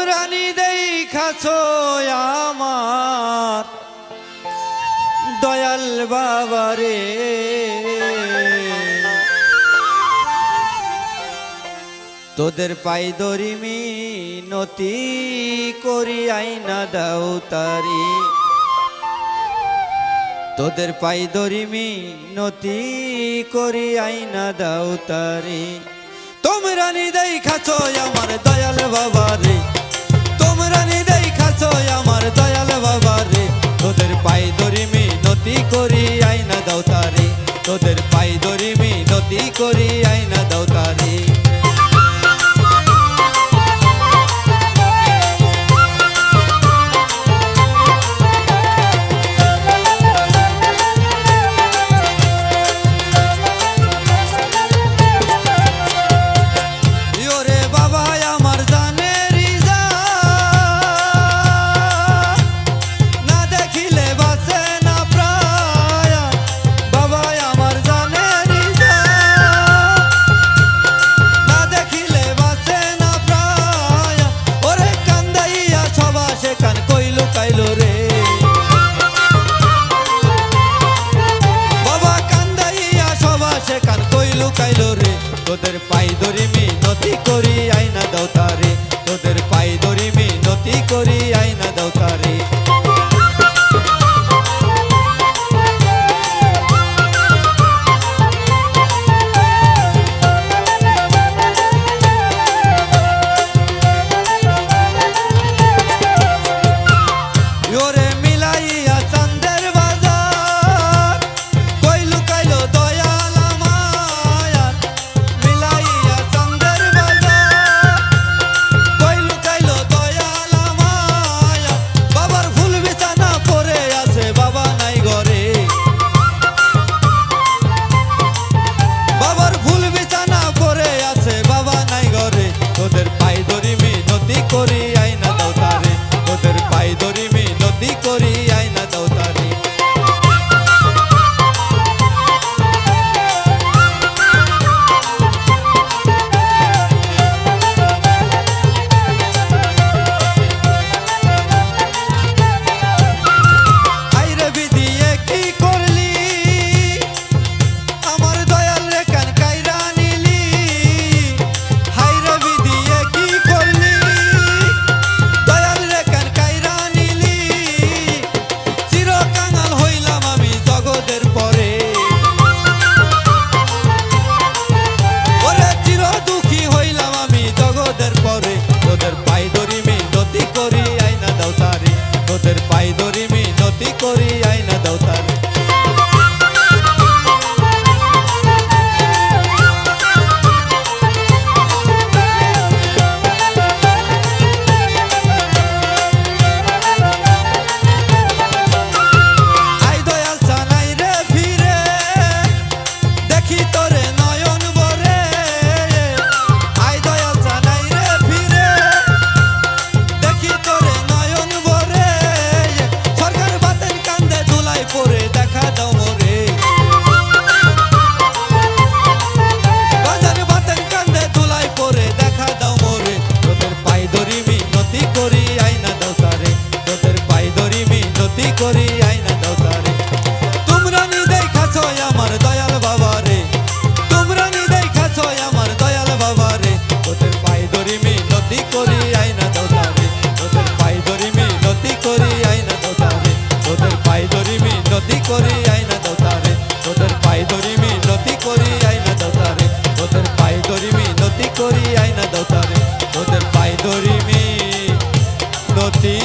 তোমরা নি দেখাছো আমার দয়াল বাবারে, তোদের পাই ধরি মিনতি করি আইনা দাও তারি, তোদের পাই ধরি মিনতি করি আইনা দাও তারি। তোমরা নি দেখাছো আমার দয়াল বাবারে, তোমরা নি দেখাছো আমার দয়াল বাবারে, তোদের পাই ধরি মিনতি করি আইনা দাও তারি, তোদের পাই ধরি মিনতি করি আইনা দাও তারি। তোদের পাই ধরি মিনতি করি আইনা দাও তারে, তোদের পাই ধরি মিনতি করি আইনা দাও তারে। তোদের পাই ধরি মিনতি।